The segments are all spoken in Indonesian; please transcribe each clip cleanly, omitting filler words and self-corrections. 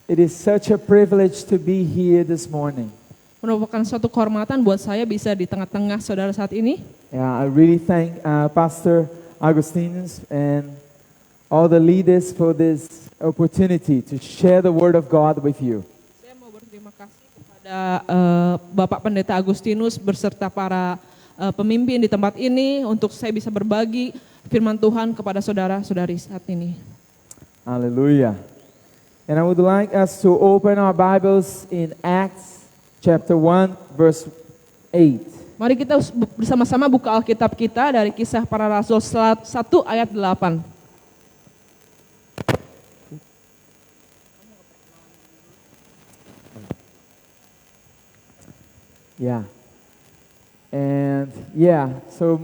It is such a privilege to be here this morning. Merupakan suatu kehormatan buat saya bisa di tengah-tengah saudara saat ini. Yeah, I really thank Pastor Augustinus and all the leaders for this opportunity to share the Word of God with you. Saya mau berterima kasih kepada Bapak Pendeta Agustinus beserta para pemimpin di tempat ini untuk saya bisa berbagi firman Tuhan kepada saudara-saudari saat ini. Hallelujah. And I would like us to open our Bibles in Acts chapter 1 verse 8. Mari kita bersama-sama buka Alkitab kita dari Kisah Para Rasul 1 ayat 8. Yeah. And so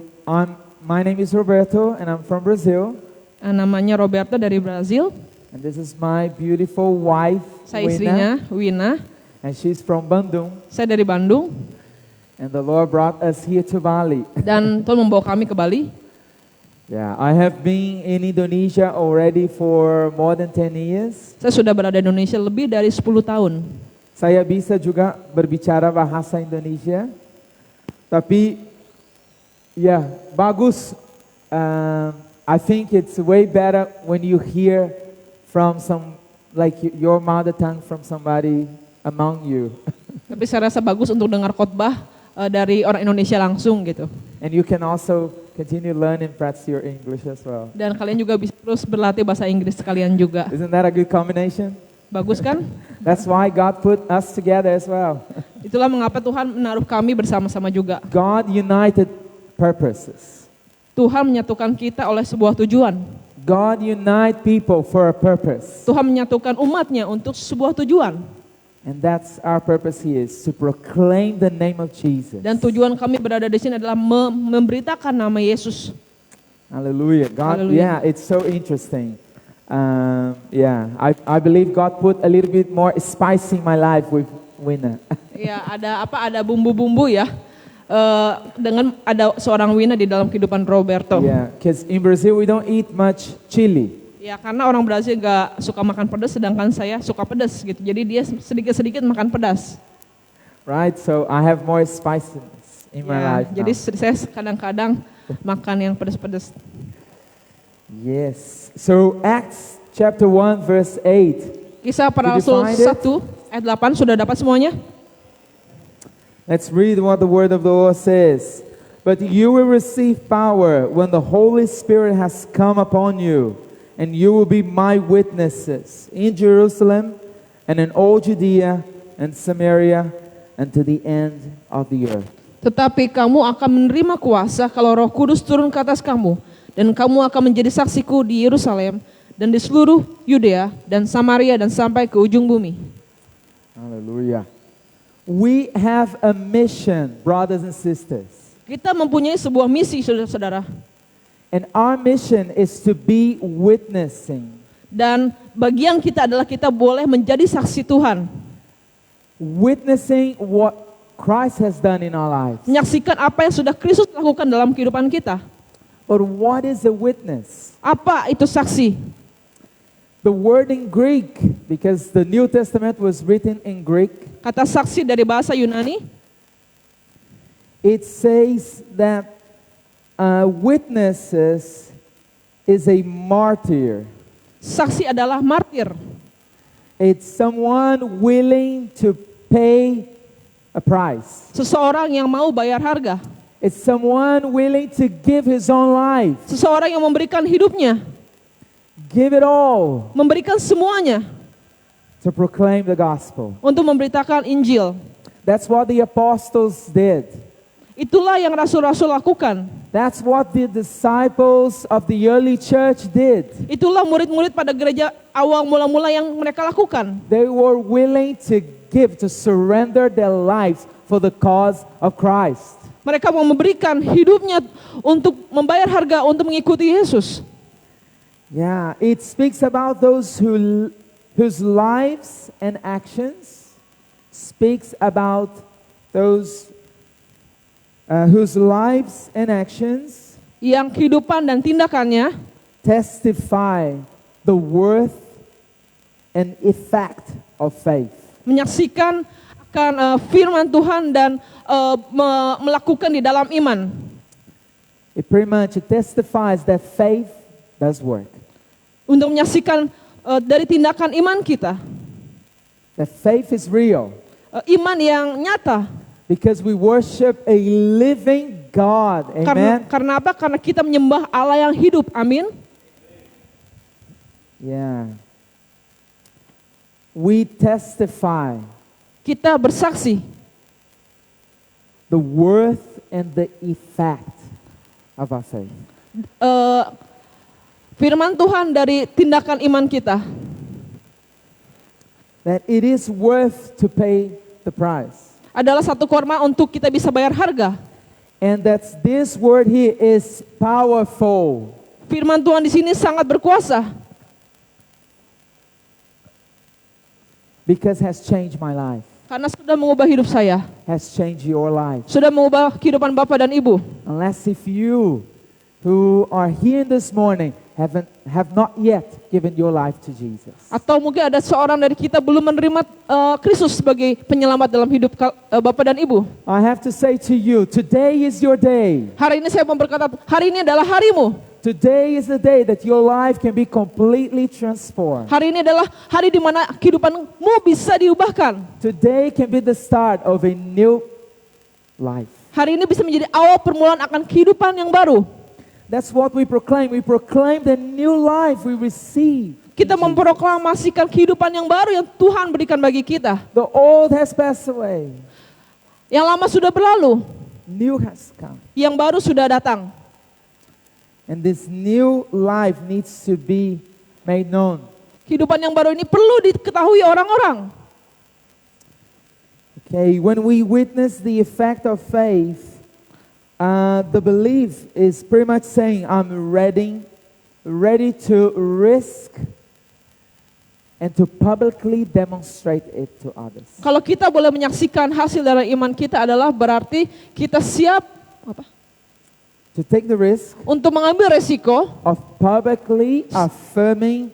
my name is Roberto and I'm from Brazil. Namanya Roberto dari Brazil. And this is my beautiful wife, Saya istrinya, Wina. And she's from Bandung. Saya dari Bandung. And the Lord brought us here to Bali. Dan Tuhan membawa kami ke Bali. Yeah, I have been in Indonesia already for more than 10 years. Saya sudah berada di Indonesia lebih dari 10 tahun. Saya bisa juga berbicara bahasa Indonesia. Tapi, bagus. I think it's way better when you hear from your mother tongue from somebody among you. Tapi saya rasa bagus untuk dengar khotbah dari orang Indonesia langsung gitu. And you can also continue learn and practice your English as well. Dan kalian juga bisa terus berlatih bahasa Inggris sekalian juga. Isn't that a good combination? Bagus kan? That's why God put us together as well. Itulah mengapa Tuhan menaruh kami bersama-sama juga. God united purposes. Tuhan menyatukan kita oleh sebuah tujuan. God unite people for a purpose. Tuhan menyatukan umatnya untuk sebuah tujuan. And that's our purpose here, is to proclaim the name of Jesus. Dan tujuan kami berada di sini adalah memberitakan nama Yesus. Hallelujah. God, Hallelujah. It's so interesting. I believe God put a little bit more spice in my life with Wina. Ya, ada bumbu-bumbu ya. Dengan ada seorang Wina di dalam kehidupan Roberto. Yeah, because in Brazil we don't eat much chili. Ya, karena orang Brazil gak suka makan pedas, sedangkan saya suka pedas gitu. Jadi dia sedikit-sedikit makan pedas. Right, so I have more spiciness in my life. Jadi now. saya kadang-kadang makan yang pedas-pedas. Yes. So Acts chapter 1 verse 8. Kisah Para Did you Rasul find it? 1 ayat 8 sudah dapat semuanya? Let's read what the word of the Lord says. But you will receive power when the Holy Spirit has come upon you, and you will be my witnesses in Jerusalem and in all Judea and Samaria and to the end of the earth. Tetapi kamu akan menerima kuasa kalau Roh Kudus turun ke atas kamu, dan kamu akan menjadi saksiku di Yerusalem dan di seluruh Yudea dan Samaria dan sampai ke ujung bumi. Hallelujah. We have a mission, brothers and sisters. Kita mempunyai sebuah misi, saudara-saudara. And our mission is to be witnessing. Dan bagian kita adalah kita boleh menjadi saksi Tuhan. Witnessing what Christ has done in our lives. Menyaksikan apa yang sudah Kristus lakukan dalam kehidupan kita. But what is a witness? Apa itu saksi? The word in Greek, because the New Testament was written in Greek, Kata saksi dari bahasa Yunani, it says that witnesses is a martyr. saksi adalah martir. It's someone willing to pay a price. Seseorang yang mau bayar harga. It's someone willing to give his own life. Seseorang yang memberikan hidupnya. Give it all Memberikan semuanya to proclaim the gospel. untuk memberitakan Injil. That's what the apostles did. Itulah yang rasul-rasul lakukan. That's what the disciples of the early church did. Itulah murid-murid pada gereja awal mula-mula yang mereka lakukan. They were willing to give, to surrender their lives for the cause of Christ. Mereka mau memberikan hidupnya untuk membayar harga untuk mengikuti Yesus. Yeah, it speaks about those whose lives and actions speaks about those whose lives and actions Yang kehidupan dan tindakannya testify the worth and effect of faith. Menyaksikan akan firman Tuhan dan melakukan di dalam iman. It pretty much testifies that faith does work. Untuk menyaksikan dari tindakan iman kita. That faith is real. Iman yang nyata. Because we worship a living God. Amen. Karena apa? Karena kita menyembah Allah yang hidup. Amin. Yeah. We testify kita bersaksi the worth and the effect of our faith. Firman Tuhan dari tindakan iman kita. That it is worth to pay the price. Adalah satu korma untuk kita bisa bayar harga. And that this word here is powerful. Firman Tuhan di sini sangat berkuasa. Because has changed my life. Karena sudah mengubah hidup saya. Has changed your life. Sudah mengubah kehidupan Bapak dan Ibu. Unless if you who are here this morning have not yet given your life to Jesus. Atau mungkin ada seorang dari kita belum menerima Kristus sebagai penyelamat dalam hidup Bapak dan Ibu. I have to say to you, today is your day. Hari ini saya mau berkata, hari ini adalah harimu. Today is the day that your life can be completely transformed. Hari ini adalah hari di mana kehidupanmu bisa diubahkan. Today can be the start of a new life. Hari ini bisa menjadi awal permulaan akan kehidupan yang baru. That's what we proclaim. We proclaim the new life we receive. Kita memproklamasikan kehidupan yang baru yang Tuhan berikan bagi kita. The old has passed away. Yang lama sudah berlalu. New has come. Yang baru sudah datang. And this new life needs to be made known. Kehidupan yang baru ini perlu diketahui orang-orang. Okay, when we witness the effect of faith, the belief is pretty much saying, I'm ready to risk and to publicly demonstrate it to others. Kalau kita boleh menyaksikan hasil dari iman kita adalah berarti kita siap To take the risk untuk mengambil resiko of publicly affirming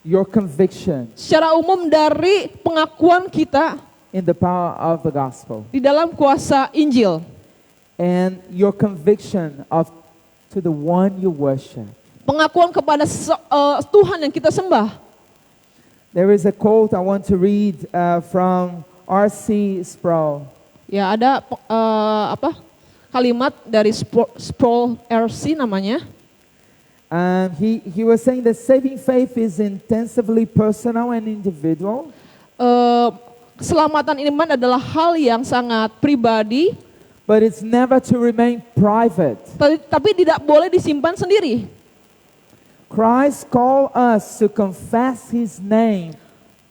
your conviction secara umum dari pengakuan kita in the power of the gospel di dalam kuasa Injil and your conviction to the one you worship. Pengakuan kepada Tuhan yang kita sembah. There is a quote I want to read from R.C. Sproul. Ya, ada kalimat dari Sproul RC namanya. He was saying that saving faith is intensively personal and individual. Keselamatan iman adalah hal yang sangat pribadi. But it's never to remain private. Tapi tidak boleh disimpan sendiri. Christ called us to confess His name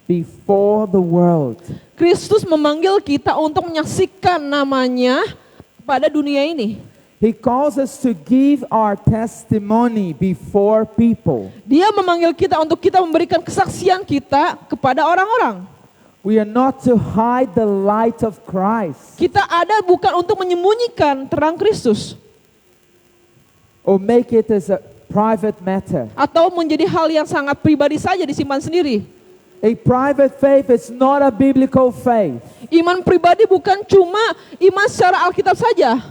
before the world. Kristus memanggil kita untuk menyaksikan namanya pada dunia ini. He calls us to give our testimony before people. Dia memanggil kita untuk kita memberikan kesaksian kita kepada orang-orang. We are not to hide the light of Christ. Kita ada bukan untuk menyembunyikan terang Kristus. Or make it as a private matter. Atau menjadi hal yang sangat pribadi saja disimpan sendiri. A private faith is not a biblical faith. Iman pribadi bukan cuma iman secara Alkitab saja.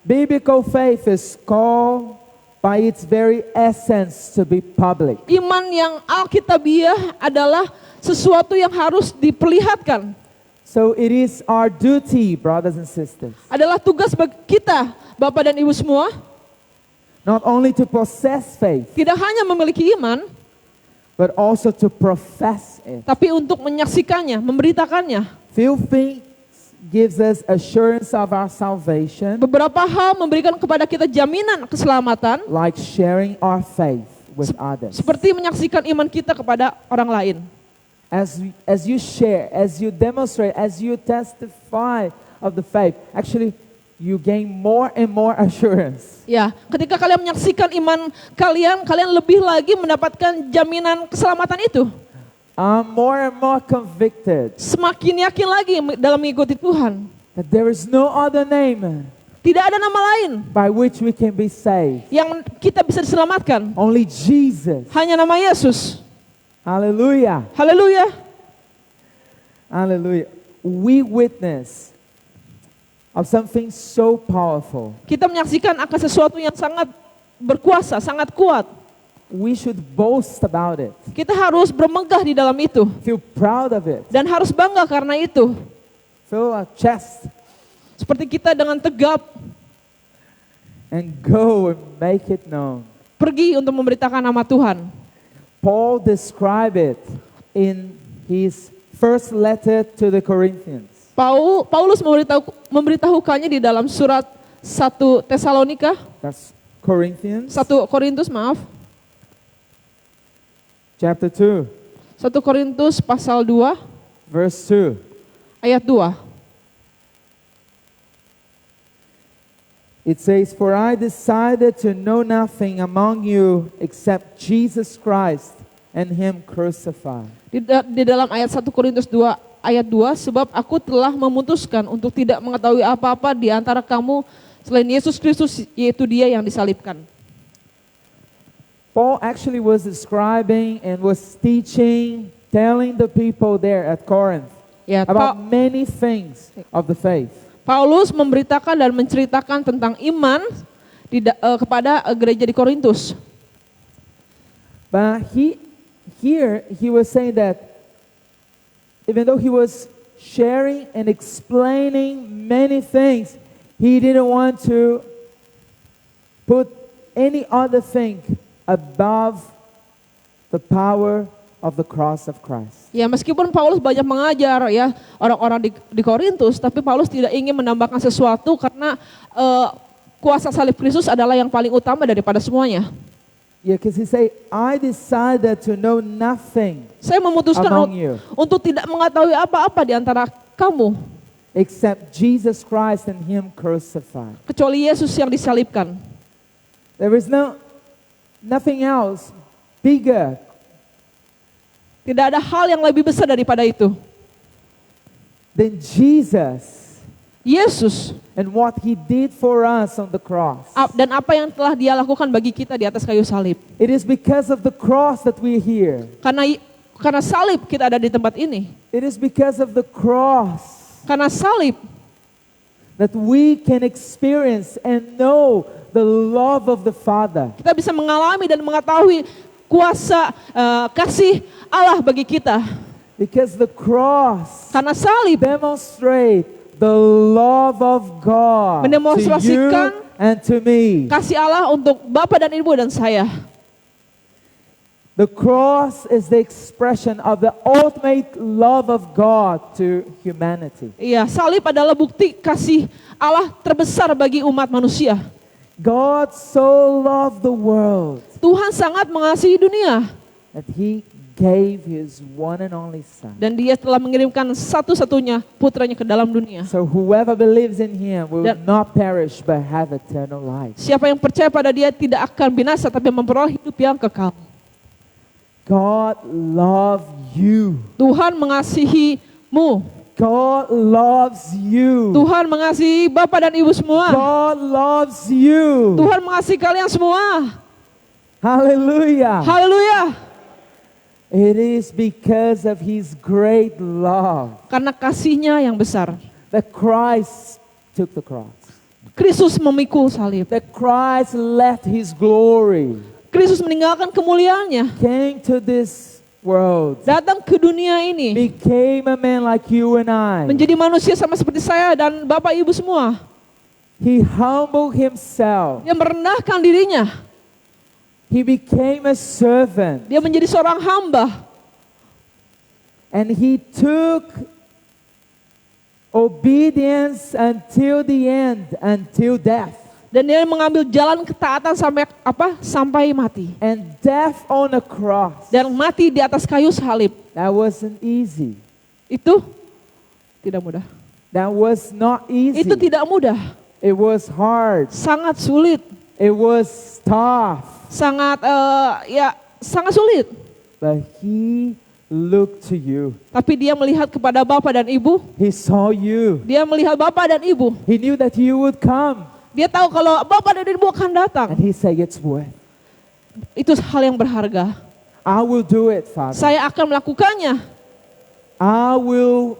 Biblical faith is called by its very essence to be public. Iman yang Alkitabiah adalah sesuatu yang harus diperlihatkan. So it is our duty, brothers and sisters, Adalah tugas bagi kita, Bapak dan Ibu semua, not only to possess faith, tidak hanya memiliki iman, but also to profess it. tapi untuk menyaksikannya, memberitakannya. Few things gives us assurance of our salvation, Beberapa hal memberikan kepada kita jaminan keselamatan, like sharing our faith with others. seperti menyaksikan iman kita kepada orang lain. As you share, as you demonstrate, as you testify of the faith, actually you gain more and more assurance. Ya, ketika kalian menyaksikan iman kalian lebih lagi mendapatkan jaminan keselamatan itu. I'm more and more convicted Semakin yakin lagi dalam mengikuti Tuhan. that there is no other name Tidak ada nama lain by which we can be saved. yang kita bisa diselamatkan. Only Jesus. Hanya nama Yesus. Hallelujah. Haleluya. Hallelujah. We witness of something so powerful. Kita menyaksikan akan sesuatu yang sangat berkuasa, sangat kuat. We should boast about it. Kita harus bermegah di dalam itu Feel proud of it. dan harus bangga karena itu. Fill our chest Seperti kita dengan tegap and go and make it known. pergi untuk memberitakan nama Tuhan. Paul described it in his first letter to the Corinthians. Paulus memberitahukannya di dalam surat 1 Tesalonika, That's Corinthians 1 Korintus maaf, chapter 2, 1 Korintus pasal 2 verse 2. ayat 2. It says, "For I decided to know nothing among you except Jesus Christ and Him crucified." Di dalam ayat 1 Korintus 2 ayat 2, sebab aku telah memutuskan untuk tidak mengetahui apa-apa di antara kamu selain Yesus Kristus, yaitu Dia yang disalibkan. Paul actually was describing and was teaching, telling the people there at Corinth Ya, about many things of the faith. Paulus memberitakan dan menceritakan tentang iman kepada gereja di Korintus. But he was saying that even though he was sharing and explaining many things, he didn't want to put any other thing above the power of the cross of Christ. Ya, meskipun Paulus banyak mengajar ya orang-orang di Korintus, tapi Paulus tidak ingin menambahkan sesuatu karena kuasa salib Kristus adalah yang paling utama daripada semuanya. Yeah, because he say, "I decided to know nothing Saya memutuskan among you untuk tidak mengetahui apa-apa di antara kamu except Jesus Christ and Him crucified." kecuali Yesus yang disalibkan. There is nothing else bigger. Tidak ada hal yang lebih besar daripada itu. Than Jesus Yesus and what He did for us on the cross. dan apa yang telah Dia lakukan bagi kita di atas kayu salib. It is because of the cross that we're here. Karena salib kita ada di tempat ini. It is because of the cross Karena salib that we can experience and know the love of the Father. kita bisa mengalami dan mengetahui kuasa kasih Allah bagi kita. Because the cross Karena salib demonstrate the love of God to you mendemonstrasikan and to me. kasih Allah untuk Bapak dan Ibu dan saya. The cross is the expression of the ultimate love of God to humanity. Iya, salib adalah bukti kasih Allah terbesar bagi umat manusia. God so loved the world Tuhan sangat mengasihi dunia that He gave His one and only Son. dan Dia telah mengirimkan satu-satunya putranya ke dalam dunia. So whoever believes in Him will Dan- not perish but have eternal life. Siapa yang percaya pada Dia tidak akan binasa tapi memperoleh hidup yang kekal. God loves you. Tuhan mengasihimu. God loves you. Tuhan mengasihi Bapak dan Ibu semua. God loves you. Tuhan mengasihi kalian semua. Hallelujah. Haleluya. It is because of His great love Karena kasihnya yang besar. that Christ took the cross. Kristus memikul salib. That Christ left His glory, Kristus meninggalkan kemuliaannya. came to this world, Datang ke dunia ini. became a man like you and I. Menjadi manusia sama seperti saya dan Bapak Ibu semua. He humbled Himself. Dia merendahkan dirinya. He became a servant. Dia menjadi seorang hamba. And He took obedience until the end, until death. Dan dia mengambil jalan ketaatan sampai mati. And death on a cross. Dan mati di atas kayu salib. That wasn't easy. Itu tidak mudah. That was not easy. Itu tidak mudah. It was hard. Sangat sulit. It was tough. Sangat sulit. But He looked to you. Tapi dia melihat kepada Bapak dan Ibu. He saw you. Dia melihat Bapak dan Ibu. He knew that you would come. Dia tahu kalau Bapak dan Ibu akan datang. And He said, "It's worth. Itu hal yang berharga. I will do it, Father." Saya akan melakukannya. I will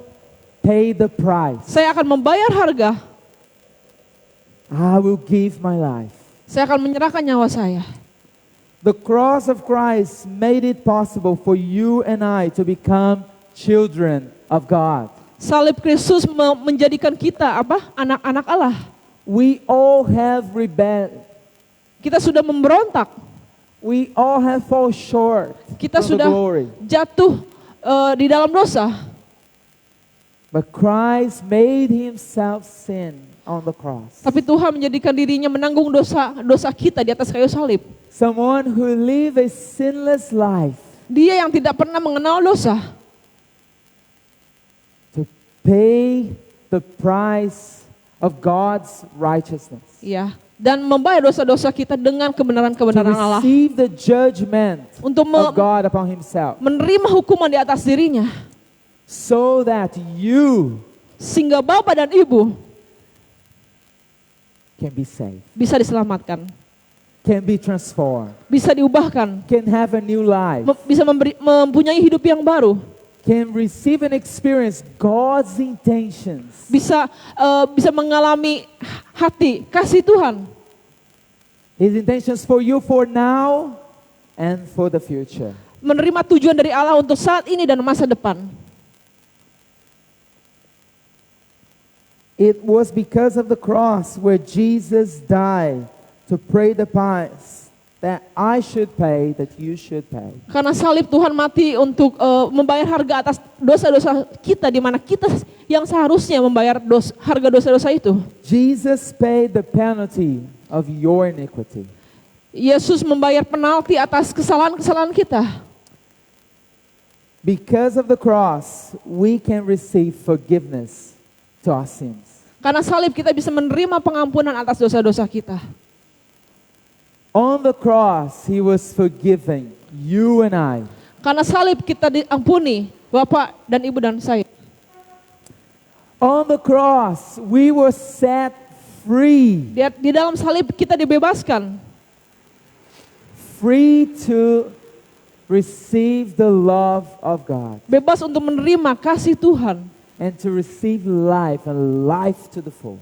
pay the price. Saya akan membayar harga. I will give my life. Saya akan menyerahkan nyawa saya. The cross of Christ made it possible for you and I to become children of God. Salib Kristus menjadikan kita anak-anak Allah. We all have rebelled. Kita sudah memberontak. We all have fall short Kita of the sudah glory. jatuh di dalam dosa. But Christ made himself sin on the cross. Tapi Tuhan menjadikan dirinya menanggung dosa kita di atas kayu salib. Someone who lived a sinless life Dia yang tidak pernah mengenal dosa, to pay the price of God's righteousness. ya, dan membayar dosa-dosa kita dengan To kebenaran-kebenaran Allah, receive the judgment untuk of God upon himself. menerima hukuman di atas dirinya, So that you sehingga Bapa dan Ibu can be saved, bisa diselamatkan, can be transformed, bisa diubahkan, can have a new life, bisa mempunyai hidup yang baru, can receive and experience God's intentions, bisa mengalami hati kasih Tuhan, His intentions for you for now and for the future. menerima tujuan dari Allah untuk saat ini dan masa depan. It was because of the cross where Jesus died to pay the price that I should pay, that you should pay. Karena salib Tuhan mati untuk membayar harga atas dosa-dosa kita, di mana kita yang seharusnya membayar harga dosa-dosa itu. Jesus paid the penalty of your iniquity. Yesus membayar penalti atas kesalahan-kesalahan kita. Because of the cross, we can receive forgiveness to our sins. Karena salib kita bisa menerima pengampunan atas dosa-dosa kita. On the cross, He was forgiving you and I. Karena salib kita diampuni, Bapak dan Ibu dan saya. On the cross, we were set free. Di dalam salib kita dibebaskan. Free to receive the love of God. Bebas untuk menerima kasih Tuhan. And to receive life and life to the full.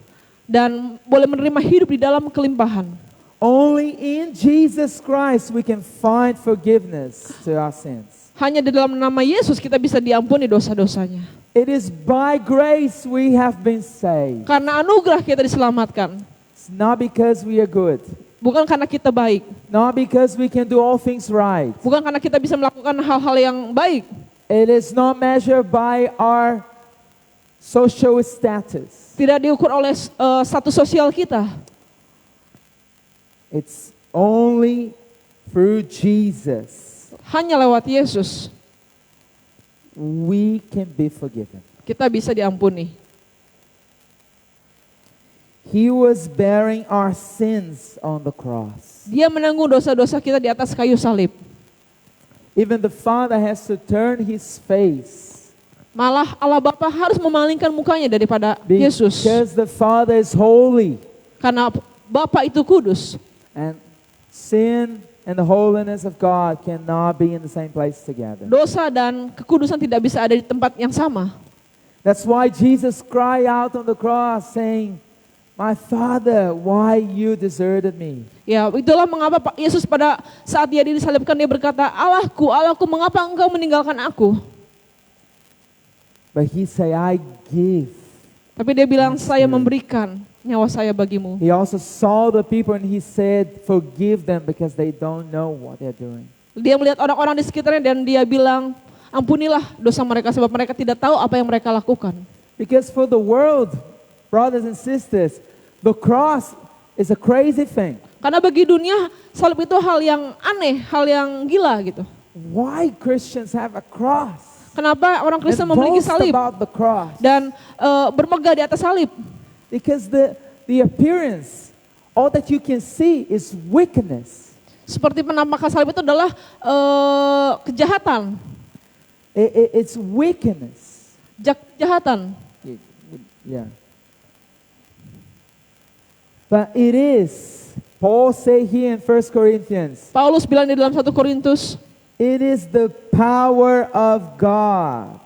Dan boleh menerima hidup di dalam kelimpahan. Only in Jesus Christ we can find forgiveness to our sins. Hanya di dalam nama Yesus kita bisa diampuni dosa-dosanya. It is by grace we have been saved. Karena anugerah kita diselamatkan. It's not because we are good. Bukan karena kita baik. Not because we can do all things right. Bukan karena kita bisa melakukan hal-hal yang baik. It is not measured by our social status. Tidak diukur oleh status sosial kita. It's only through Jesus Hanya lewat Yesus we can be forgiven. kita bisa diampuni. He was bearing our sins on the cross. Dia menanggung dosa-dosa kita di atas kayu salib. Even the Father has to turn His face. Malah Allah Bapa harus memalingkan mukanya daripada Yesus. Because the Father is holy. Karena Bapa itu kudus. And sin and the holiness of God cannot be in the same place together. Dosa dan kekudusan tidak bisa ada di tempat yang sama. That's why Jesus cried out on the cross saying, "My Father, why you deserted me?" Ya, itulah mengapa Yesus pada saat dia disalibkan dia berkata, "Allahku, Allahku, mengapa engkau meninggalkan aku?" But He say, "I give." Tapi dia bilang, "Saya memberikan nyawa saya bagimu." He also saw the people and He said, "Forgive them because they don't know what they're doing." Dia melihat orang-orang di sekitarnya dan dia bilang, "Ampunilah dosa mereka sebab mereka tidak tahu apa yang mereka lakukan." Because for the world, brothers and sisters, the cross is a crazy thing. Karena bagi dunia salib itu hal yang aneh, hal yang gila gitu. Why Christians have a cross? Kenapa orang Kristen And memiliki boast salib about the cross? dan bermegah di atas salib? Because the appearance, all that you can see is wickedness. Seperti penampakan salib itu adalah kejahatan, It's wickedness. kejahatan. Yeah. But it is, Paul say here in 1 Corinthians, Paulus bilang di dalam 1 Korintus, it is the power of God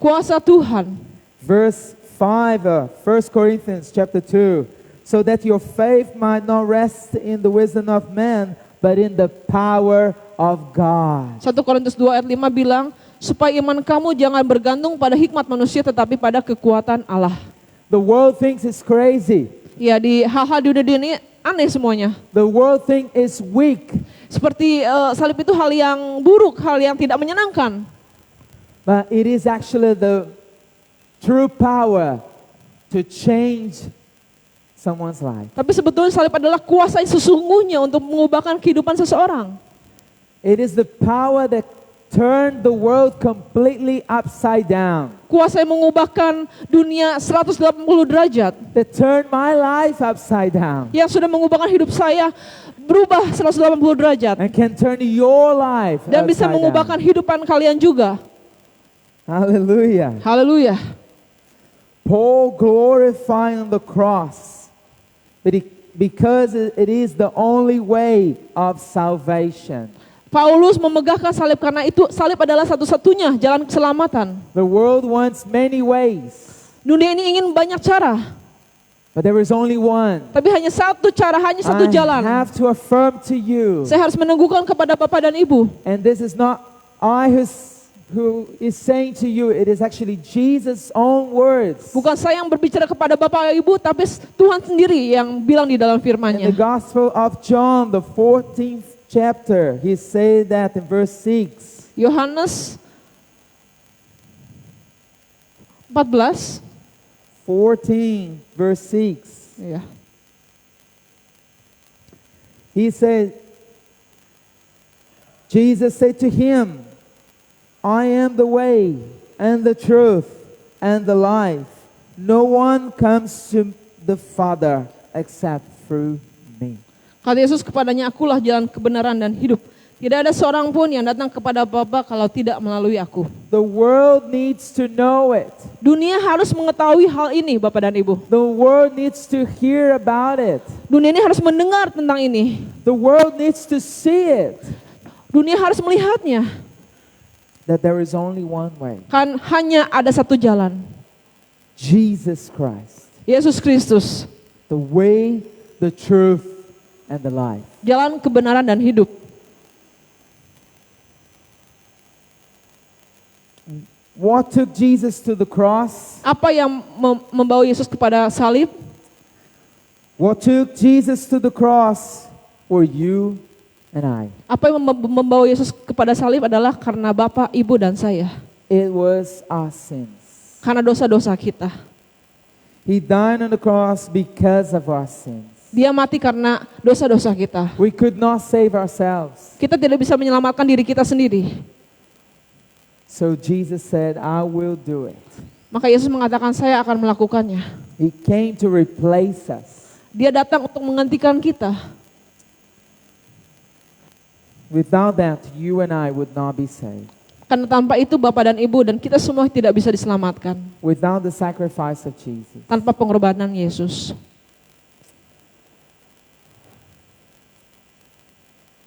Kuasa Tuhan. Verse 5, 1 Corinthians chapter 2. So that your faith might not rest in the wisdom of man, but in the power of God. 1 Korintus 2 ayat 5 bilang, supaya iman kamu jangan bergantung pada hikmat manusia tetapi pada kekuatan Allah. The world thinks it's crazy. Ya, di hal-hal di dunia ini aneh semuanya. The world thinks it's weak. Seperti salib itu hal yang buruk, hal yang tidak menyenangkan. But it is actually the true power to change someone's life. Tapi sebetulnya salib adalah kuasa yang sesungguhnya untuk mengubahkan kehidupan seseorang. It is the power that turned the world completely upside down. Kuasa yang mengubahkan dunia 180 derajat. That turned my life upside down. Yang sudah mengubahkan hidup saya berubah 180 derajat. And can turn your life Dan bisa upside mengubahkan down. hidupan kalian juga. Hallelujah. Haleluya. Paul glorifying the cross, because it is the only way of salvation. Paulus memegahkan salib karena itu salib adalah satu-satunya jalan keselamatan. The world wants many ways, Dunia ini ingin banyak cara, but there is only one. tapi hanya satu cara, hanya satu jalan. I have to affirm to you, Saya harus meneguhkan kepada Bapak dan Ibu. and this is not I who is saying to you, it is actually Jesus' own words. Bukan saya yang berbicara kepada Bapak dan Ibu, tapi Tuhan sendiri yang bilang di dalam In the firman-Nya. Gospel of John, the 14th chapter, he said that in verse 6. Yohanes 14. 14 verse 6. Ya. He said, Jesus said to him, I am the way and the truth and the life. No one comes to the Father except through me. Kata Yesus kepadanya, akulah jalan kebenaran dan hidup. Tidak ada seorang pun yang datang kepada Bapa kalau tidak melalui aku. The world needs to know it. Dunia harus mengetahui hal ini, Bapak dan Ibu. The world needs to hear about it. Dunia ini harus mendengar tentang ini. The world needs to see it. Dunia harus melihatnya. That there is only one way. Kan hanya ada satu jalan. Jesus Christ. Yesus Kristus. The way, the truth, and the life. Jalan kebenaran dan hidup. What took Jesus to the cross? Apa yang membawa Yesus kepada salib? What took Jesus to the cross were you and I. Apa yang membawa Yesus kepada salib adalah karena Bapak, Ibu, dan saya. It was our sins. Karena dosa-dosa kita. He died on the cross because of our sins. Dia mati karena dosa-dosa kita. We could not save ourselves. Kita tidak bisa menyelamatkan diri kita sendiri. So Jesus said, I will do it. Maka Yesus mengatakan, saya akan melakukannya. He came to replace us. Dia datang untuk menggantikan kita. Without that, you and I would not be saved. Karena tanpa itu Bapak dan Ibu dan kita semua tidak bisa diselamatkan. Without the sacrifice of Jesus. Tanpa pengorbanan Yesus.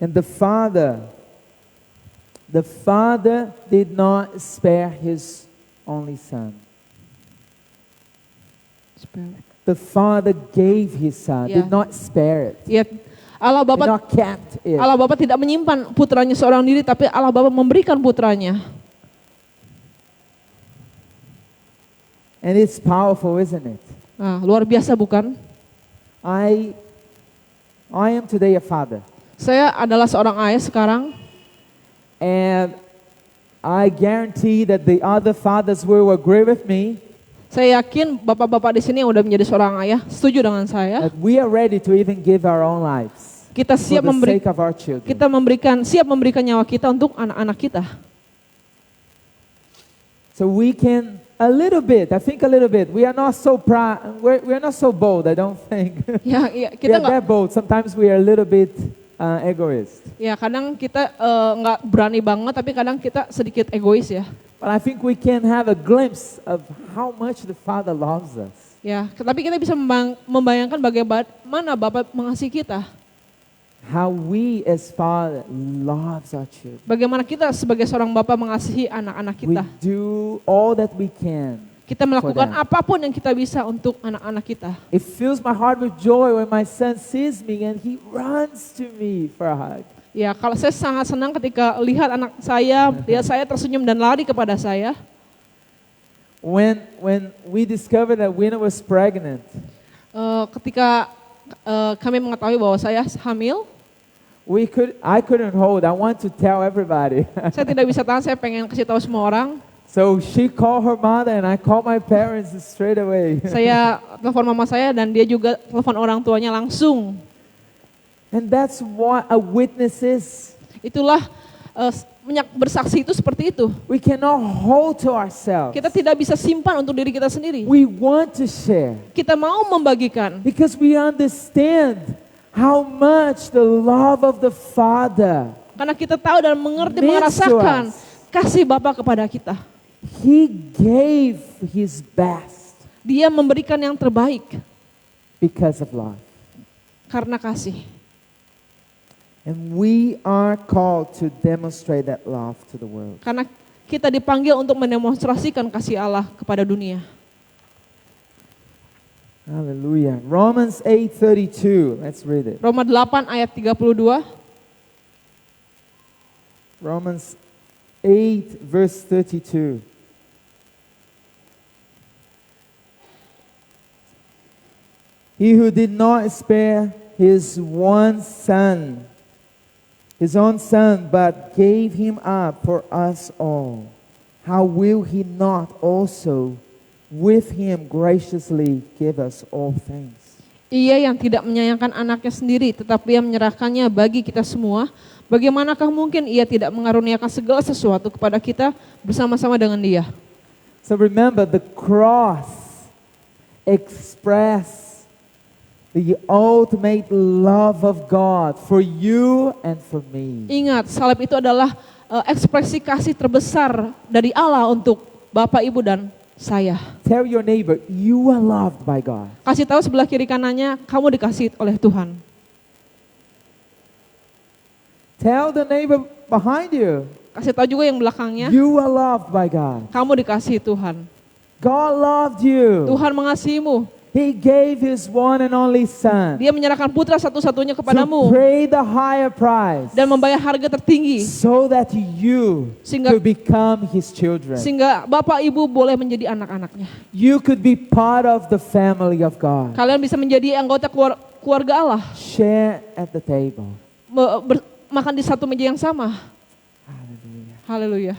And the Father did not spare His only Son. The Father gave His Son, Yeah. did not spare it. Ya, Allah Did Bapa not kept it. Allah Bapa tidak menyimpan putranya seorang diri, tapi Allah Bapa memberikan putranya. And it's powerful, isn't it? Nah, luar biasa bukan? I am today a father. Saya adalah seorang ayah sekarang. And I guarantee that the other fathers will agree with me Saya yakin bapak-bapak di sini yang udah menjadi seorang ayah setuju dengan saya. that we are ready to even give our own lives Kita for siap the memberi sake of our children. kita siap memberikan nyawa kita untuk anak-anak kita. So we can a little bit. We are not so proud. We're not so bold. I don't think. Ya, We kita are nggak that bold. Sometimes we are a little bit egoist. ya kadang kita nggak berani banget, tapi kadang kita sedikit egois ya. But I think we can have a glimpse of how much the Father loves us. Ya, tapi kita bisa membayangkan bagaimana Bapak mengasihi kita. how we as Father loves our children. Bagaimana kita sebagai seorang bapa mengasihi anak-anak We kita. do all that we can. Kita melakukan them. apapun yang kita bisa untuk anak-anak kita. It fills my heart with joy when my son sees me and he runs to me for a hug. Ya, kalau saya sangat senang ketika lihat anak saya, lihat saya tersenyum dan lari kepada saya. When we discovered that Winnie was pregnant, Ketika kami mengetahui bahwa saya hamil, I couldn't hold. I want to tell everybody. saya tidak bisa tahan, saya pengen kasih tahu semua orang. So she called her mother and I called my parents straight away. Saya telepon mama saya dan dia juga telepon orang tuanya langsung. And that's what a witness is. Itulah bersaksi itu seperti itu. We cannot hold to ourselves. Kita tidak bisa simpan untuk diri kita sendiri. We want to share Kita mau membagikan because we understand how much the love of the Father. karena kita tahu dan mengerti, Means to merasakan us. kasih Bapa kepada kita. He gave his best Dia memberikan yang terbaik because of love. karena kasih. And we are called to demonstrate that love to the world. Karena kita dipanggil untuk mendemonstrasikan kasih Allah kepada dunia. Hallelujah. Romans 8:32. Let's read it. Roma 8 ayat 32. Romans 8 verse 32. He who did not spare his own son, but gave him up for us all, how will he not also with him graciously give us all things? Ia yang tidak menyayangkan anaknya sendiri, tetapi ia menyerahkannya bagi kita semua. Bagaimanakah mungkin ia tidak mengaruniakan segala sesuatu kepada kita bersama-sama dengan dia? So remember, the cross express the ultimate love of God for you and for me. Ingat, salib itu adalah ekspresi kasih terbesar dari Allah untuk Bapak, Ibu, dan saya. Tell your neighbor, you are loved by God. Kasih tahu sebelah kiri kanannya, kamu dikasihi oleh Tuhan. Tell the neighbor behind you, Kasih tahu juga yang belakangnya, you are loved by God. kamu dikasihi Tuhan. God loved you. Tuhan mengasihimu. He gave his one and only son Dia menyerahkan putra satu-satunya to kepadamu pay the higher price dan membayar harga tertinggi so that you Sehingga- could become his children. sehingga Bapak Ibu boleh menjadi anak-anaknya. You could be part of the family of God. Kalian bisa menjadi anggota keluarga Allah, Share at the table. makan di satu meja yang sama. Hallelujah. Haleluya.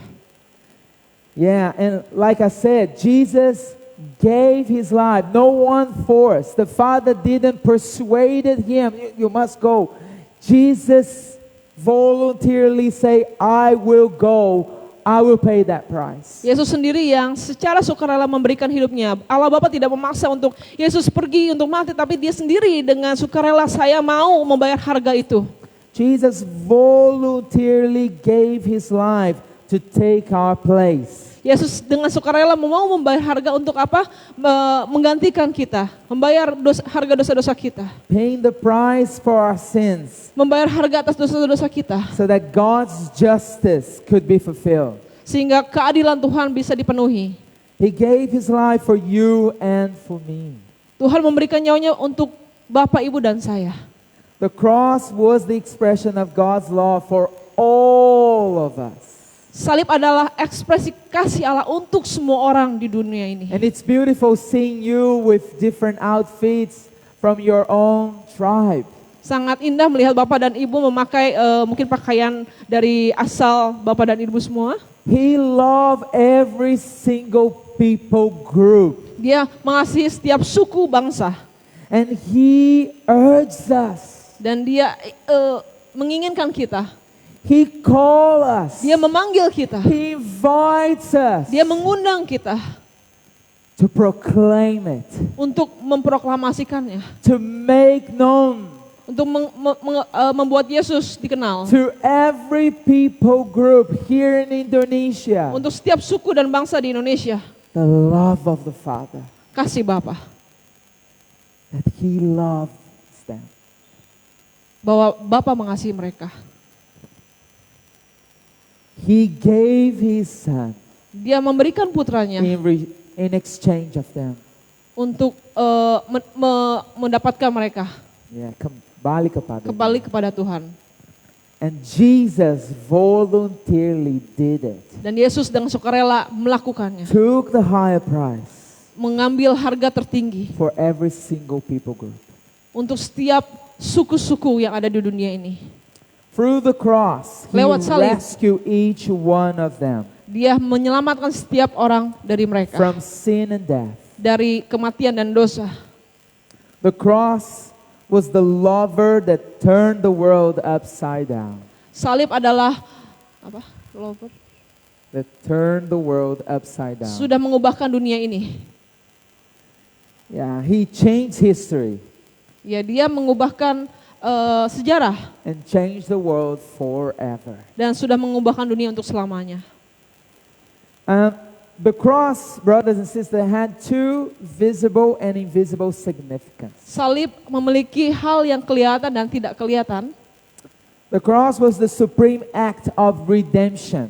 Yeah, and like I said, Jesus gave his life. No one forced. The Father didn't persuade him. You must go. Jesus voluntarily say, I will go. I will pay that price. Yesus sendiri yang secara sukarela memberikan hidupnya. Allah Bapa tidak memaksa untuk Yesus pergi untuk mati, tapi dia sendiri dengan sukarela, saya mau membayar harga itu. Jesus voluntarily gave his life to take our place. Yesus dengan sukarela mau membayar harga untuk apa? Menggantikan kita, membayar harga dosa-dosa kita, Paying the price for our sins membayar harga atas dosa-dosa kita, so that God's justice could be fulfilled. sehingga keadilan Tuhan bisa dipenuhi. He gave his life for you and for me. Tuhan memberikan nyawanya untuk Bapak, Ibu, dan saya. The cross was the expression of God's love for all of us. Salib adalah ekspresi kasih Allah untuk semua orang di dunia ini. And it's beautiful seeing you with different outfits from your own tribe. Sangat indah melihat Bapak dan Ibu memakai mungkin pakaian dari asal Bapak dan Ibu semua. He loved every single people group. Dia mengasihi setiap suku bangsa. And he urged us. Dan dia menginginkan kita. He called us. Dia memanggil kita. He invites us Dia mengundang kita to proclaim it, untuk memproklamasikannya. to make known Untuk membuat Yesus dikenal. to every people group here in Indonesia Untuk setiap suku dan bangsa di Indonesia. the love of the Father, Kasih Bapa. that he loves them. bahwa Bapa mengasihi mereka. He gave his son Dia memberikan putranya in exchange of them. untuk mendapatkan mereka Yeah, kembali kepada Tuhan. And Jesus voluntarily did it. Dan Yesus dengan sukarela melakukannya. Took the higher price Mengambil harga tertinggi for every single people group. untuk setiap suku-suku yang ada di dunia ini. Through the cross, he Lewat salib. rescued each one of them Dia menyelamatkan setiap orang dari mereka. from sin and death. Dari kematian dan dosa. The cross was the lover that turned the world upside down. Salib adalah apa? Lover. That turned the world upside down. Sudah mengubahkan dunia ini. Yeah, he changed history Ya, dia mengubahkan sejarah and changed the world forever. dan sudah mengubahkan dunia untuk selamanya. The cross, brothers and sisters, had two visible and invisible significance. Salib memiliki hal yang kelihatan dan tidak kelihatan. The cross was the supreme act of redemption.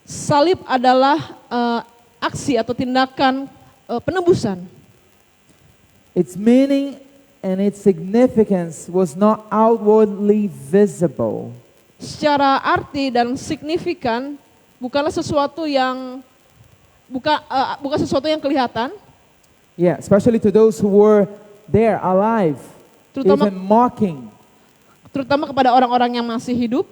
Salib adalah aksi atau tindakan penebusan. Its meaning and its significance was not outwardly visible. Secara arti dan signifikan bukanlah sesuatu yang bukan sesuatu yang kelihatan, Yeah, especially to those who were there alive, terutama even mocking. terutama kepada orang-orang yang masih hidup.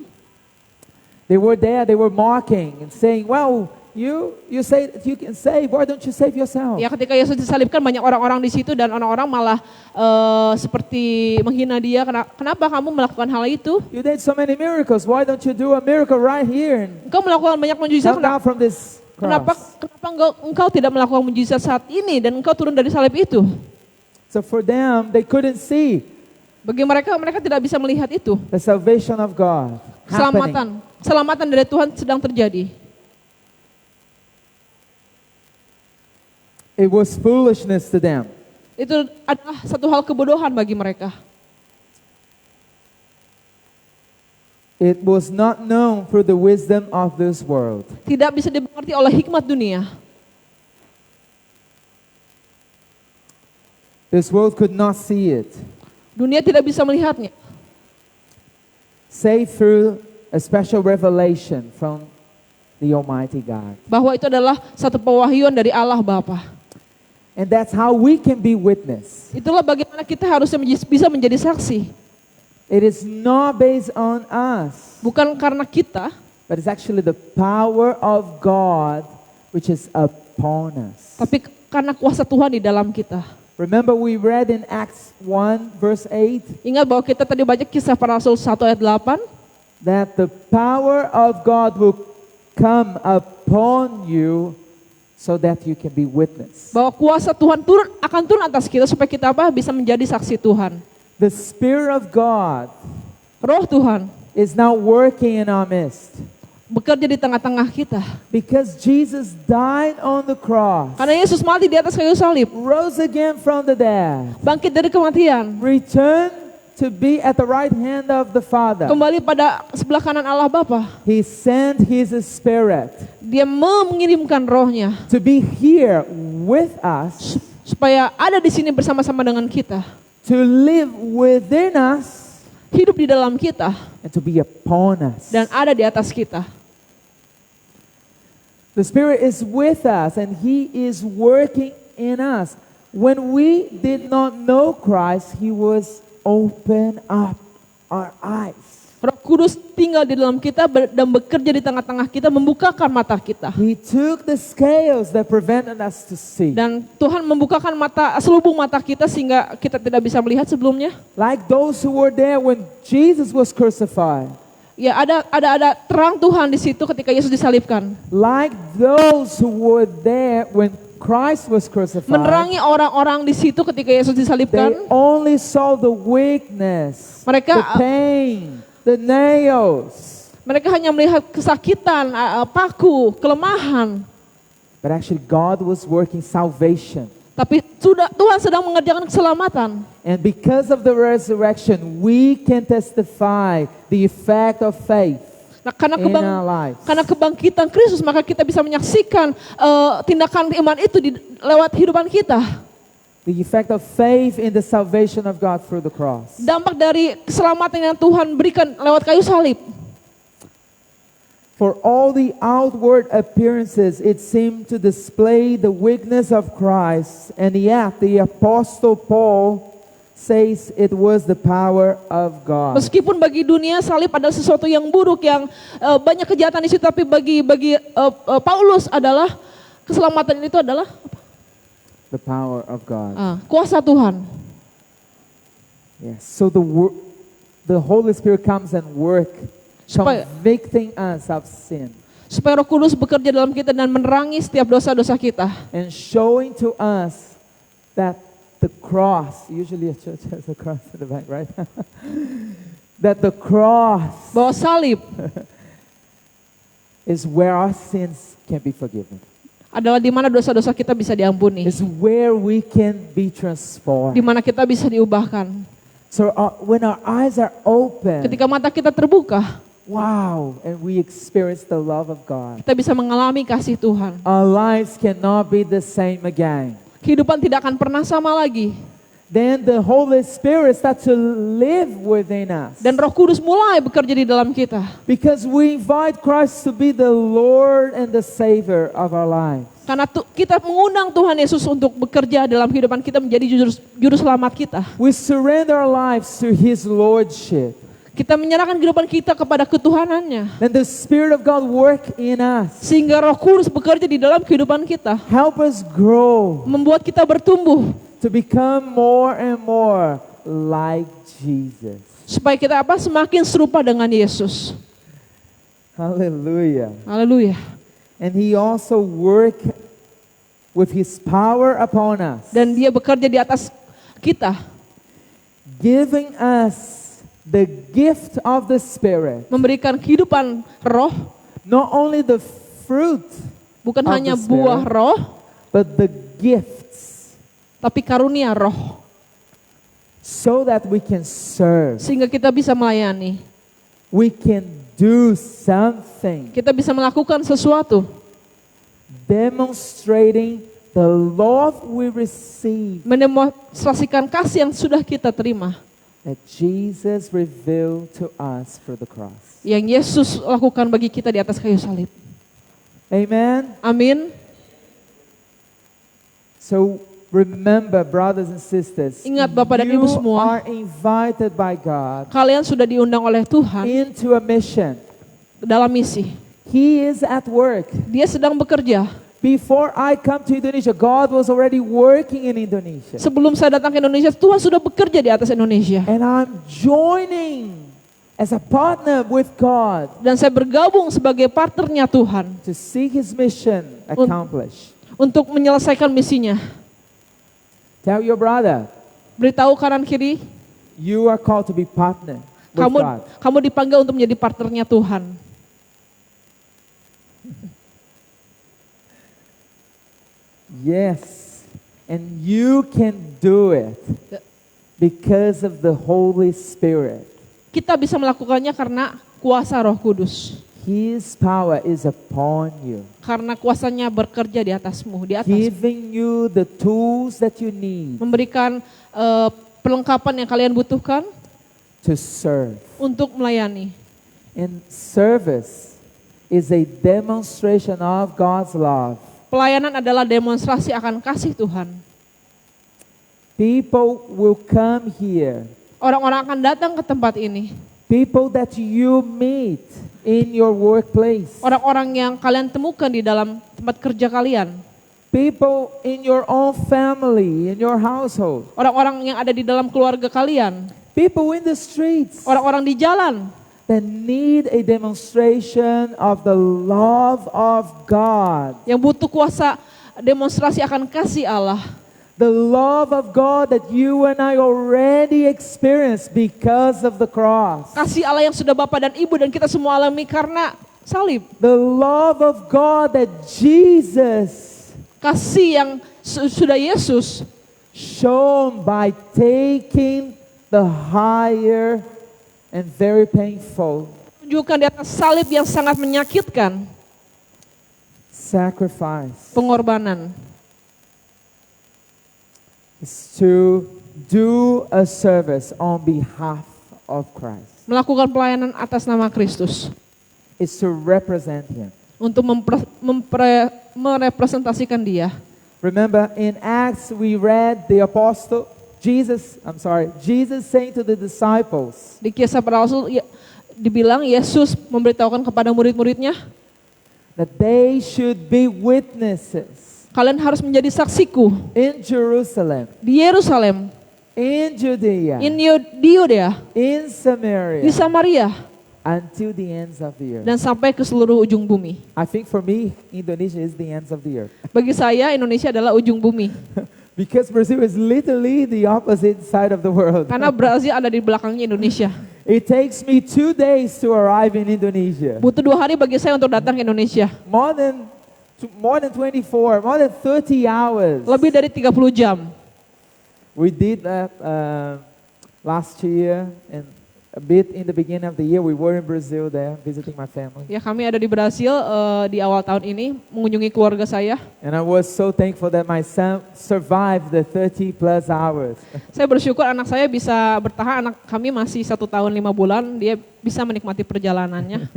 They were there, they were mocking and saying, "Well, you say that you can save. Why don't you save yourself?" Ya, ketika Yesus disalibkan banyak orang-orang di situ dan orang-orang malah seperti menghina dia. Kenapa kamu melakukan hal itu? You did so many miracles. Why don't you do a miracle right here and Engkau melakukan banyak mujizat. come down from this Kenapa cross? engkau tidak melakukan mujizat saat ini dan engkau turun dari salib itu? So for them, they couldn't see Bagi mereka tidak bisa melihat itu. the salvation of God happening. Keselamatan dari Tuhan sedang terjadi. It was foolishness to them. Itu adalah satu hal kebodohan bagi mereka. It was not known through the wisdom of this world. Tidak bisa dimengerti oleh hikmat dunia. This world could not see it, Dunia tidak bisa melihatnya. save through a special revelation from the Almighty God. Bahwa itu adalah satu pewahyuan dari Allah Bapa. And that's how we can be witness. Itulah bagaimana kita harusnya bisa menjadi saksi. It is not based on us, Bukan karena kita, but it's actually the power of God which is upon us. tapi karena kuasa Tuhan di dalam kita. Remember we read in Acts 1 verse 8 Ingat bahwa kita tadi baca kisah para rasul 1 ayat 8. that the power of God will come upon you so that you can be witness. Bahwa kuasa Tuhan akan turun atas kita supaya kita bisa menjadi saksi Tuhan. The Spirit of God Roh Tuhan is now working in our midst bekerja di tengah-tengah kita. because Jesus died on the cross, Karena Yesus mati di atas kayu salib, rose again from the dead, bangkit dari kematian, returned to be at the right hand of the Father. kembali pada sebelah kanan Allah Bapa. He sent His Spirit Dia mengirimkan rohnya to be here with us, supaya ada di sini bersama-sama dengan kita. to live within us, Hidup di dalam kita and to be upon us. dan ada di atas kita. The Spirit is with us and He is working in us. When we did not know Christ, He was open up our eyes. Roh Kudus tinggal di dalam kita dan bekerja di tengah-tengah kita, membukakan mata kita. He took the scales that prevented us to see. Dan Tuhan membukakan selubung mata kita sehingga kita tidak bisa melihat sebelumnya. Like those who were there when Jesus was crucified. Ya, ada terang Tuhan di situ ketika Yesus disalibkan. Like those who were there when Christ was crucified. Menerangi orang-orang di situ ketika Yesus They disalibkan. only saw the weakness, Mereka the pain, the nails. mereka hanya melihat kesakitan, paku, kelemahan. But actually God was working salvation Tapi Tuhan sedang mengerjakan keselamatan. And because of the resurrection, we can testify the effect of faith Nah, karena in our lives. karena kebangkitan Kristus, maka kita bisa menyaksikan tindakan iman itu lewat kehidupan kita. The effect of faith in the salvation of God through the cross. Dampak dari keselamatan yang Tuhan berikan lewat kayu salib. For all the outward appearances, it seemed to display the weakness of Christ, and yet the Apostle Paul says it was the power of God. Meskipun bagi dunia salib adalah sesuatu yang buruk, yang banyak kejahatan di situ, tapi bagi Paulus adalah keselamatan itu adalah The power of God. kuasa Tuhan. Yes. So the Holy Spirit comes and convicting us of sin Supaya Roh Kudus bekerja dalam kita dan menerangi setiap dosa-dosa kita. and showing to us that the cross, usually a church has a cross in the back, right? That the cross Bahwa salib is where our sins can be forgiven. adalah di mana dosa-dosa kita bisa diampuni. It's where we can be Di transformed. mana kita bisa diubahkan. So when our eyes are open, Ketika mata kita terbuka, wow, and we experience the love of God, kita bisa mengalami kasih Tuhan. our lives cannot be the same again. Kehidupan tidak akan pernah sama lagi. Then the Holy Spirit starts to live within us. Dan Roh Kudus mulai bekerja di dalam kita. Because we invite Christ to be the Lord and the Savior of our lives. Karena kita mengundang Tuhan Yesus untuk bekerja dalam kehidupan kita, menjadi juru selamat kita. We surrender our lives to His Lordship. Kita menyerahkan kehidupan kita kepada ketuhanannya. Then the Spirit of God work in us. Sehingga Roh Kudus bekerja di dalam kehidupan kita. Help us grow Membuat kita bertumbuh. to become more and more like Jesus. Supaya kita semakin serupa dengan Yesus. Hallelujah. Haleluya. And He also work with His power upon us, Dan Dia bekerja di atas kita. giving us the gift of the Spirit. Memberikan kehidupan roh. Not only the fruit, Bukan of hanya the Spirit, buah roh, but the gifts, tapi karunia roh. so that we can serve. Sehingga kita bisa melayani. We can do something, Kita bisa melakukan sesuatu. demonstrating the love we receive Mendemonstrasikan kasih yang sudah kita terima. that Jesus revealed to us through the cross. Yang Yesus lakukan bagi kita di atas kayu salib. Amen. Amin. So remember, brothers and sisters, Ingat, Bapak dan Ibu you semua, are invited by God kalian sudah diundang oleh Tuhan into a mission. dalam misi. He is at work. Dia sedang bekerja. Before I come to Indonesia, God was already working in Indonesia. Sebelum saya datang ke Indonesia, Tuhan sudah bekerja di atas Indonesia. And I'm joining as a partner with God Dan saya bergabung sebagai partnernya Tuhan to see His mission accomplished. untuk menyelesaikan misinya. Tell your brother, Beritahu kanan kiri, you are called to be partner with God. kamu dipanggil untuk menjadi partnernya Tuhan. Yes, and you can do it because of the Holy Spirit. Kita bisa melakukannya karena kuasa Roh Kudus. His power is upon you, Karena kuasanya bekerja di atasmu, di atas. giving you the tools that you need Memberikan perlengkapan yang kalian butuhkan to serve. untuk melayani. And service is a demonstration of God's love. Pelayanan adalah demonstrasi akan kasih Tuhan. People will come here. Orang-orang akan datang ke tempat ini. People that you meet in your workplace. Orang-orang yang kalian temukan di dalam tempat kerja kalian. People in your own family, in your household. Orang-orang yang ada di dalam keluarga kalian. People in the streets Orang-orang di jalan that need a demonstration of the love of God. yang butuh kuasa demonstrasi akan kasih Allah. The love of God that you and I already experienced because of the cross. Kasih Allah yang sudah Bapak dan Ibu dan kita semua alami karena salib. The love of God that Jesus Kasih yang sudah Yesus shown by taking the higher and very painful tunjukkan di atas salib yang sangat menyakitkan, sacrifice pengorbanan, is to do a service on behalf of Christ. melakukan pelayanan atas nama Kristus, Is to represent Him. untuk merepresentasikan Dia. Remember in Acts we read Jesus saying to the disciples, Di Kisah Para Rasul dibilang Yesus memberitahukan kepada murid-muridnya, that they should be witnesses kalian harus menjadi saksiku in Jerusalem, di Yerusalem, in Judea, di Yudea, in Samaria, di Samaria, until the ends of the earth. dan sampai ke seluruh ujung bumi. I think for me, Indonesia is the ends of the earth. Bagi saya Indonesia adalah ujung bumi. Because Brazil is literally the opposite side of the world. Karena Brazil ada di belakangnya Indonesia. It takes me 2 days to arrive in Indonesia. Butuh 2 hari bagi saya untuk datang ke Indonesia. More than 30 hours. Lebih dari 30 jam. We did that last year and a bit in the beginning of the year. We were in Brazil there visiting my family. Ya, kami ada di Brasil di awal tahun ini mengunjungi keluarga saya. And I was so thankful that my son survived the 30 plus hours. Saya bersyukur anak saya bisa bertahan, anak kami masih 1 tahun 5 bulan, dia bisa menikmati perjalanannya.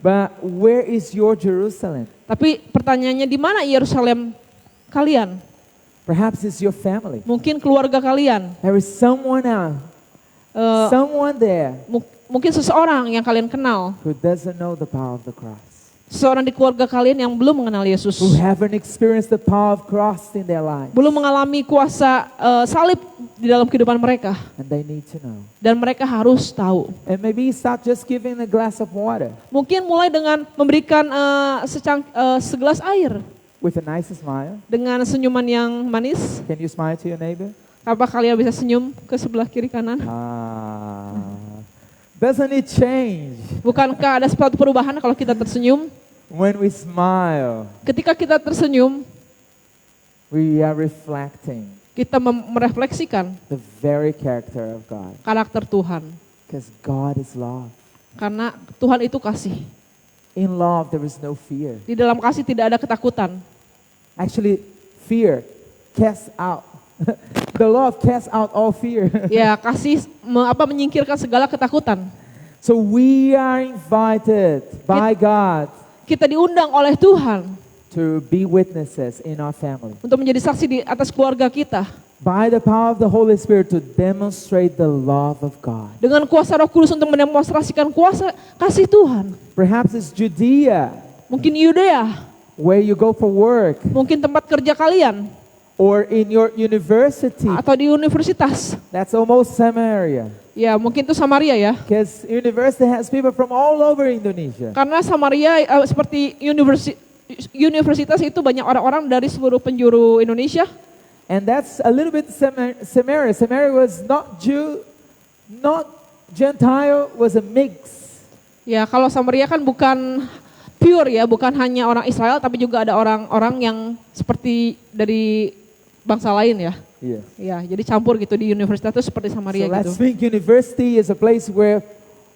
But where is your Jerusalem? Tapi pertanyaannya, di mana Yerusalem kalian? Perhaps it's your family. Mungkin keluarga kalian. There is someone else, someone there Mungkin seseorang yang kalian kenal. who doesn't know the power of the cross. Seseorang di keluarga kalian yang belum mengenal Yesus. Who haven't experienced the power of cross in their life. Belum mengalami kuasa salib di dalam kehidupan mereka. And they need to know. Dan mereka harus tahu. And maybe start just giving a glass of water. Mungkin mulai dengan memberikan segelas air. With a nice smile. Dengan senyuman yang manis. Can you smile to your neighbor? Apa kalian bisa senyum ke sebelah kiri kanan? Doesn't it change Bukankah ada suatu perubahan kalau kita tersenyum? when we smile? Ketika kita tersenyum, We are reflecting kita merefleksikan the very character of God. karakter Tuhan. Because God is love. Karena Tuhan itu kasih. In love there is no fear. Di dalam kasih tidak ada ketakutan. Actually, fear casts out. The love casts out all fear. Ya, kasih menyingkirkan segala ketakutan. So we are invited by God Kita diundang oleh Tuhan to be witnesses in our family. untuk menjadi saksi di atas keluarga kita. By the power of the Holy Spirit to demonstrate the love of God. Dengan kuasa Roh Kudus untuk mendemonstrasikan kuasa kasih Tuhan. Perhaps it's Judea, Mungkin Yudea, where you go for work, mungkin tempat kerja kalian, or in your university. atau di universitas. That's almost Samaria. Ya, mungkin itu Samaria ya. Because university has people from all over Indonesia. Karena Samaria seperti universitas itu banyak orang-orang dari seluruh penjuru Indonesia. And that's a little bit Samaria. Samaria was not Jew, not Gentile, was a mix. Ya, kalau Samaria kan bukan pure ya, bukan hanya orang Israel, tapi juga ada orang-orang yang seperti dari bangsa lain ya. Yeah. Ya, jadi campur gitu di universitas itu seperti Samaria So let's gitu. think university is a place where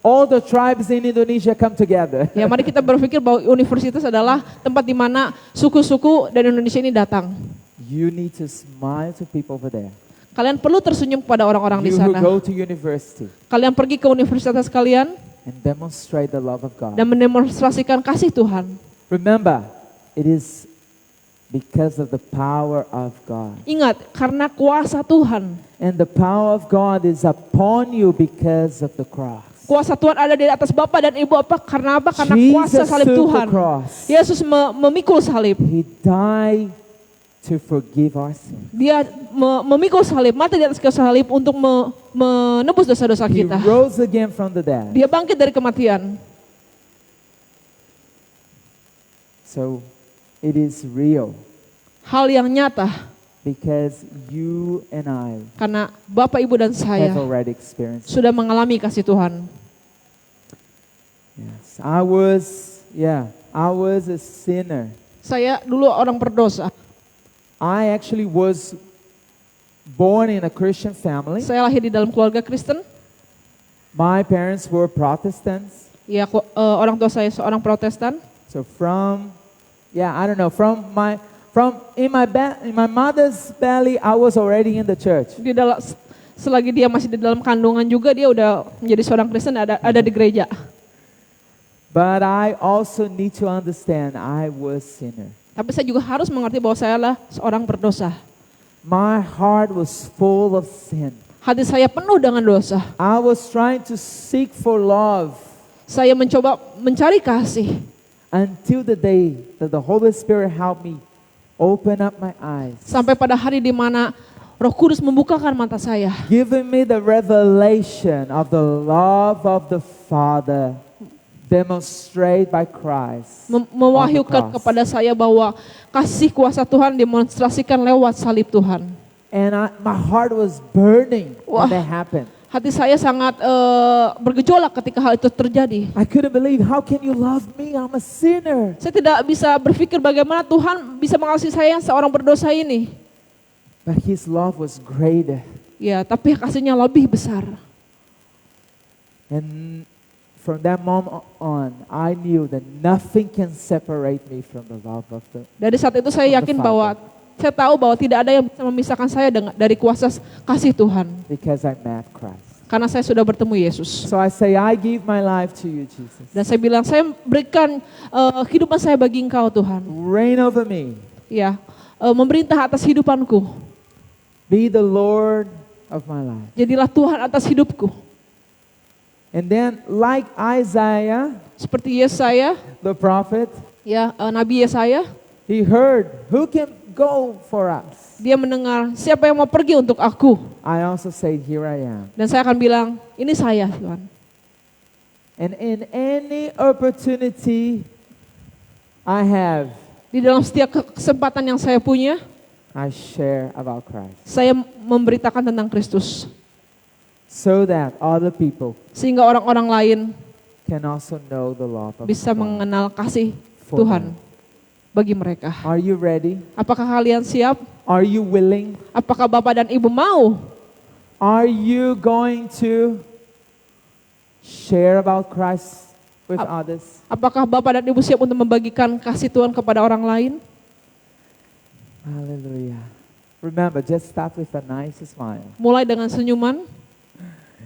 all the tribes in Indonesia come together. Ya, mari kita berpikir bahwa universitas adalah tempat di mana suku-suku dari Indonesia ini datang. You need to smile to people over there. Kalian perlu tersenyum kepada orang-orang di You who sana. go to university Kalian pergi ke universitas kalian and demonstrate the love of God. dan mendemonstrasikan kasih Tuhan. Remember, it is because of the power of God. Ingat, karena kuasa Tuhan. And the power of God is upon you because of the cross. Kuasa Tuhan ada di atas Bapak dan Ibu apa? Karena apa? Karena kuasa Jesus salib took Tuhan. the cross. Yesus memikul salib. He died to forgive our sin. Dia memikul salib, mati di atas kayu salib untuk menebus dosa-dosa He kita. rose again from the dead. Dia bangkit dari kematian. So it is real Hal yang nyata because you and I karena Bapak, Ibu dan have saya already experienced it. sudah mengalami kasih Tuhan. Yes, I was a sinner. Saya dulu orang berdosa. I actually was born in a Christian family. Saya lahir di dalam keluarga Kristen. My parents were Protestants. Ya, orang tua saya seorang Protestan. So in my mother's belly, I was already in the church. Selagi dia masih di dalam kandungan juga dia udah menjadi seorang Kristen, ada di gereja. But I also need to understand I was sinner. Tapi saya juga harus mengerti bahwa saya adalah seorang berdosa. My heart was full of sin. Hati saya penuh dengan dosa. I was trying to seek for love. Saya mencoba mencari kasih. Until the day that the Holy Spirit helped me open up my eyes. Sampai pada hari di mana Roh Kudus membukakan mata saya. Giving me the revelation of the love of the Father demonstrated by Christ. Mewahyukan kepada saya bahwa kasih kuasa Tuhan demonstrasikan lewat salib Tuhan. And my heart was burning when that happened. Hati saya sangat bergejolak ketika hal itu terjadi. I couldn't believe, how can you love me? I'm a sinner. Saya tidak bisa berpikir bagaimana Tuhan bisa mengasihi saya yang seorang berdosa ini. But His love was greater. Ya, tapi kasihnya lebih besar. And from that moment on, I knew that nothing can separate me from the love of the Dari saat itu saya yakin bahwa saya tahu bahwa tidak ada yang bisa memisahkan saya dari kuasa kasih Tuhan. Because I met Christ. Karena saya sudah bertemu Yesus. So I say, I give my life to you, Jesus. Dan saya bilang, saya berikan kehidupan saya bagi Engkau Tuhan. Reign over me. Ya, memerintah atas hidupanku. Be the Lord of my life. Jadilah Tuhan atas hidupku. And then, like Isaiah, seperti Yesaya, the prophet, ya, Nabi Yesaya, he heard, who can go for us? Dia mendengar, siapa yang mau pergi untuk aku? I also say, here I am. Dan saya akan bilang, ini saya, Tuhan. And in any opportunity I have, di dalam setiap kesempatan yang saya punya, I share about Christ. Saya memberitakan tentang Kristus. So that other people sehingga orang-orang lain can also know the love of bisa God mengenal kasih for Tuhan them. bagi mereka. Are you ready? Apakah kalian siap? Are you willing? Apakah Bapak dan Ibu mau? Are you going to share about Christ with others? Apakah Bapak dan Ibu siap untuk membagikan kasih Tuhan kepada orang lain? Hallelujah. Remember, just start with a nice smile. Mulai dengan senyuman.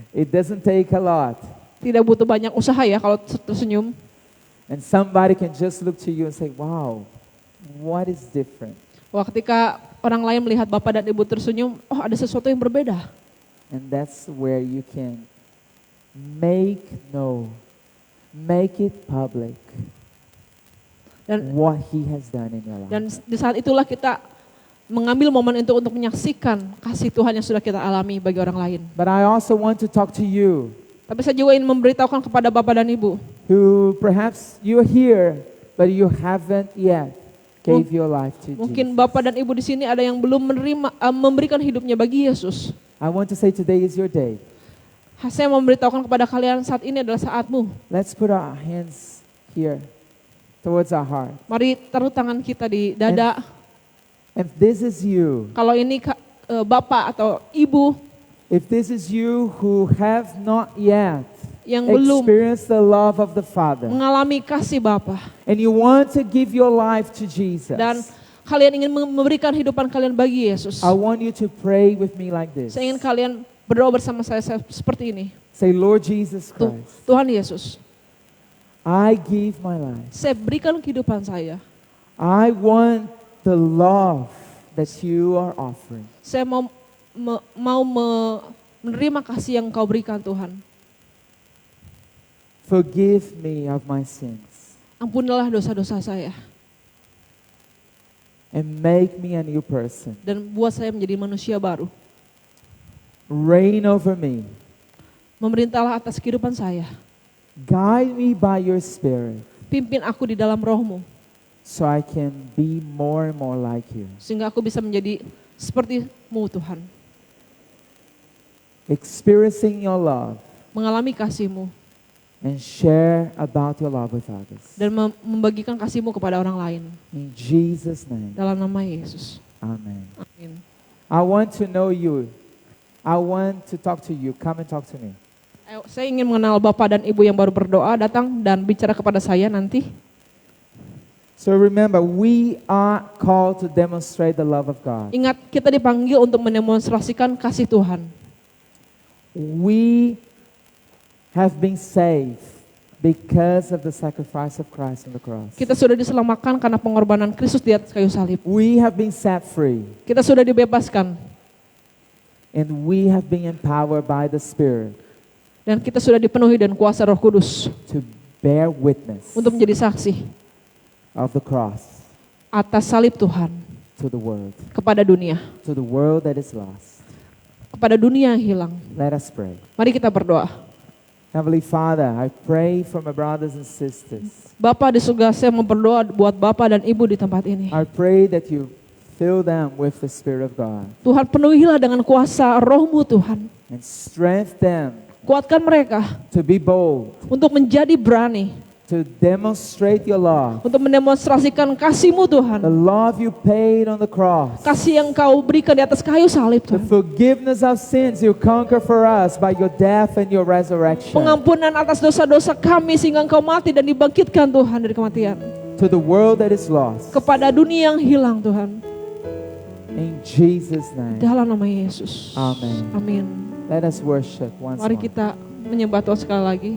It doesn't take a lot. Tidak butuh banyak usaha ya kalau tersenyum. And somebody can just look to you and say, wow, what is different? Wah, ketika orang lain melihat Bapak dan Ibu tersenyum, oh ada sesuatu yang berbeda. And that's where you can make it public. Dan what He has done in your life. Dan di saat itulah kita mengambil momen itu untuk menyaksikan kasih Tuhan yang sudah kita alami bagi orang lain. But I also want to talk to you. Tapi saya juga ingin memberitahukan kepada Bapak dan Ibu. Who perhaps you're here, but you haven't yet gave your life to Mungkin Jesus. Bapak dan Ibu di sini ada yang belum memberikan hidupnya bagi Yesus. I want to say today is your day. Saya memberitahukan kepada kalian saat ini adalah saatmu. Let's put our hands here towards our heart. Mari taruh tangan kita di dada. If this is you, Kalau ini Bapak atau Ibu, if this is you who have not yet yang belum experienced the love of the Father, mengalami kasih Bapa, and you want to give your life to Jesus, dan kalian ingin memberikan hidupan kalian bagi Yesus, I want you to pray with me like this. saya ingin kalian berdoa bersama saya seperti ini. Say, Lord Jesus Christ, Tuhan Yesus, I give my life. saya berikan kehidupan saya. I want the love that you are offering. Saya mau menerima kasih yang Kau berikan Tuhan. Forgive me of my sins Ampunilah dosa-dosa saya and make me a new person. dan buat saya menjadi manusia baru. Reign over me. Memerintahlah atas kehidupan saya. Guide me by your Spirit Pimpin aku di dalam Roh-Mu so I can be more and more like you. sehingga aku bisa menjadi seperti-Mu Tuhan. Experiencing your love Mengalami kasih-Mu and share about your love with others. dan membagikan kasih-Mu kepada orang lain. In Jesus' name, Dalam nama Yesus. Amen. Amin. I want to know you. I want to talk to you. Come and talk to me. Ayo, saya ingin mengenal Bapak dan Ibu yang baru berdoa, datang dan bicara kepada saya nanti. So remember, we are called to demonstrate the love of God. Ingat, kita dipanggil untuk mendemonstrasikan kasih Tuhan. We have been saved because of the sacrifice of Christ on the cross. Kita sudah diselamatkan karena pengorbanan Kristus di atas kayu salib. We have been set free, Kita sudah dibebaskan and we have been empowered by the Spirit dan kita sudah dipenuhi dan kuasa Roh Kudus to bear witness untuk menjadi saksi of the cross atas salib Tuhan to the world, kepada dunia, to the world that is lost. kepada dunia yang hilang. Let us pray. Mari kita berdoa. Heavenly Father, I pray for my brothers and sisters. Bapa di surga, saya mau berdoa buat Bapak dan Ibu di tempat ini. I pray that you fill them with the Spirit of God Tuhan, penuhilah dengan kuasa Roh-Mu Tuhan. and strengthen them Kuatkan mereka to be bold, untuk menjadi berani, to demonstrate your love, untuk mendemonstrasikan kasih-Mu the Tuhan. love you paid on the cross, Kasih yang Kau berikan di atas kayu salib the Tuhan. forgiveness of sins you conquer for us by your death and your resurrection, Pengampunan atas dosa-dosa kami sehingga Engkau mati dan dibangkitkan Tuhan dari kematian. to the world that is lost. Kepada dunia yang hilang Tuhan. In Jesus' name, Dalam nama Yesus. Amen. Amin. Let us worship once Mari more. kita menyembah Tuhan sekali lagi.